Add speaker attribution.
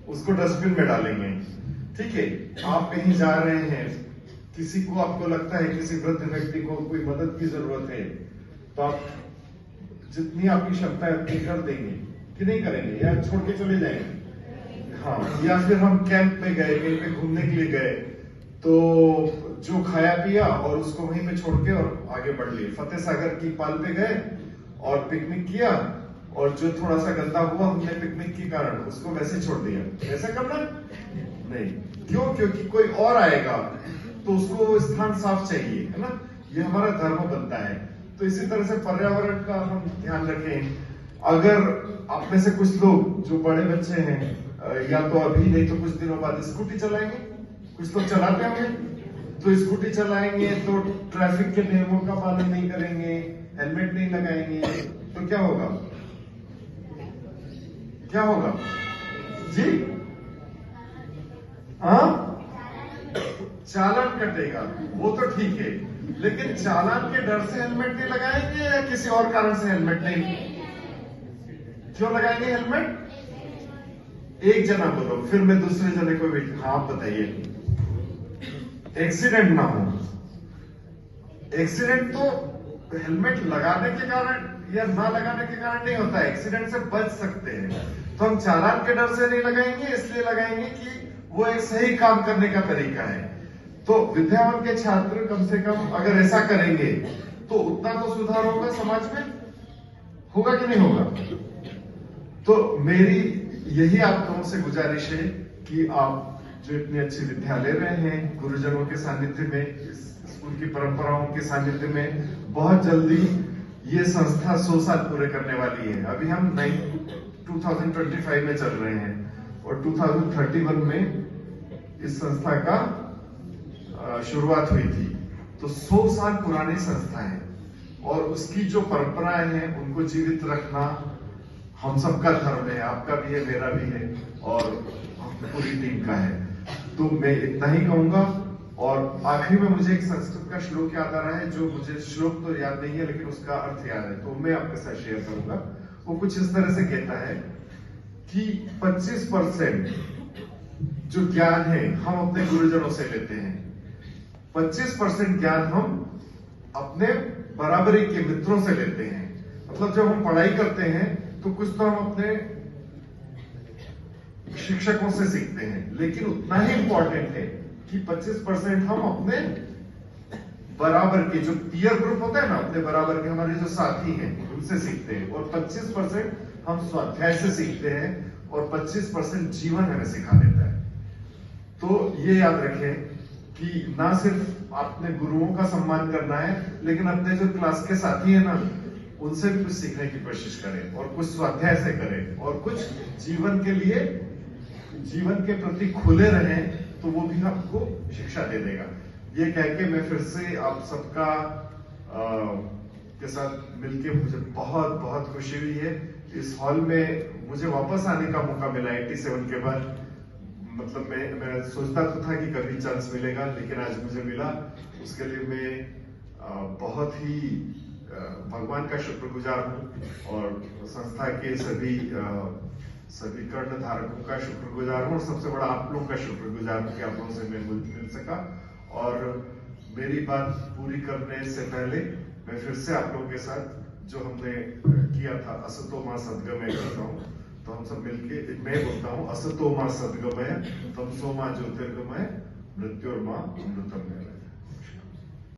Speaker 1: उसको डस्टबिन में डालेंगे। ठीक है, आप कहीं जा रहे हैं, किसी को आपको लगता है किसी वृद्ध व्यक्ति को कोई मदद की जरूरत है, तो आप जितनी आपकी क्षमता है उतनी कर देंगे कि नहीं करेंगे, या छोड़ के चले जाएंगे? हाँ, या फिर हम कैंप में गए, कहीं पे घूमने के लिए गए, तो जो खाया पिया और उसको वहीं पे छोड़ के और आगे बढ़ लिए। फतेह सागर की पाल पे गए और पिकनिक किया, और जो थोड़ा सा गंदा हुआ हमने पिकनिक के कारण उसको वैसे छोड़ दिया। ऐसा करना नहीं। क्यों? क्योंकि कोई और आएगा तो उसको वो स्थान साफ चाहिए, है ना? ये हमारा धर्म बनता है। तो इसी तरह से पर्यावरण का हम ध्यान रखें। अगर आप में से कुछ लोग जो बड़े बच्चे हैं, या तो अभी नहीं तो कुछ दिनों बाद स्कूटी चलाएंगे, कुछ लोग चलाते होंगे, तो स्कूटी चलाएंगे तो ट्रैफिक के नियमों का पालन नहीं करेंगे, हेलमेट नहीं लगाएंगे, तो क्या होगा? क्या होगा जी? हाँ, चालान कटेगा, वो तो ठीक है, लेकिन चालान के डर से हेलमेट नहीं लगाएंगे या किसी और कारण से हेलमेट नहीं? क्यों लगाएंगे हेलमेट? एक जना बोलो, फिर मैं दूसरे जने को वेट। हाँ, आप बताइए। एक्सीडेंट ना हो। एक्सीडेंट तो हेलमेट लगाने के कारण या ना लगाने के कारण नहीं होता है, एक्सीडेंट से बच सकते हैं। तो हम चालान के डर से नहीं लगाएंगे, इसलिए लगाएंगे कि वो एक सही काम करने का तरीका है। तो विद्यावन के छात्र कम से कम अगर ऐसा करेंगे तो उतना तो सुधार होगा समाज में, होगा कि नहीं होगा? तो मेरी यही आप लोगों से गुजारिश है कि आप जो इतनी अच्छी विद्या ले रहे हैं, गुरुजनों के सानिध्य में, स्कूल की परंपराओं के सानिध्य में, बहुत जल्दी ये संस्था 100 साल पूरे करने वाली है। अभी हम 2025 में चल रहे हैं और 2031 में इस संस्था का शुरुआत हुई थी। तो 100 साल पुरानी संस्था है और उसकी जो परंपराएं हैं उनको जीवित रखना हम सबका धर्म है, आपका भी है, मेरा भी है और पूरी टीम का है। तो मैं इतना ही कहूंगा। और आखिरी में मुझे एक संस्कृत का श्लोक याद आ रहा है, जो मुझे श्लोक तो याद नहीं है लेकिन उसका अर्थ याद है, तो मैं आपके साथ शेयर करूंगा। वो कुछ इस तरह से कहता है कि 25% जो ज्ञान है हम अपने गुरुजनों से लेते हैं, 25% ज्ञान हम अपने बराबरी के मित्रों से लेते हैं। मतलब जब हम पढ़ाई करते हैं तो कुछ तो हम अपने शिक्षकों से सीखते हैं, लेकिन उतना ही इंपॉर्टेंट है कि 25% हम अपने बराबर के जो पीयर ग्रुप होता है ना, अपने बराबर के हमारे जो साथी हैं उनसे सीखते हैं, और 25% हम स्वाध्याय से सीखते हैं और 25% जीवन हमें सिखा देता है। तो ये याद रखें कि ना सिर्फ अपने गुरुओं का सम्मान करना है, लेकिन अपने जो क्लास के साथी है ना, उनसे भी कुछ सीखने की कोशिश करें और कुछ स्वाध्याय से करें और कुछ जीवन के लिए, जीवन के प्रति खुले रहें, तो वो भी आपको शिक्षा दे देगा। ये कह के मैं फिर से आप सबका के साथ मिलके मुझे बहुत बहुत खुशी हुई है। इस हॉल में मुझे वापस आने का मौका मिला 87 के बाद। मतलब मैं सोचता तो था कि कभी चांस मिलेगा, लेकिन आज मुझे मिला। उसके लिए मैं बहुत ही भगवान का शुक्रगुजार हूँ और संस्था के सभी कर्णधारकों का शुक्रगुजार हूँ और सबसे बड़ा आप लोगों का शुक्रगुजार हूँ कि आप लोगों से मैं मिल सका। और मेरी बात पूरी करने से पहले मैं फिर से आप लोगों के साथ जो हमने किया था, असतो मां सद्गमय करता हूँ। तो हम सब मिलके मैं बोलता हूँ, असतो मां सद्गमय, तमसो मां ज्योतिर्गमय, मृत्योर्मा अमृतमय।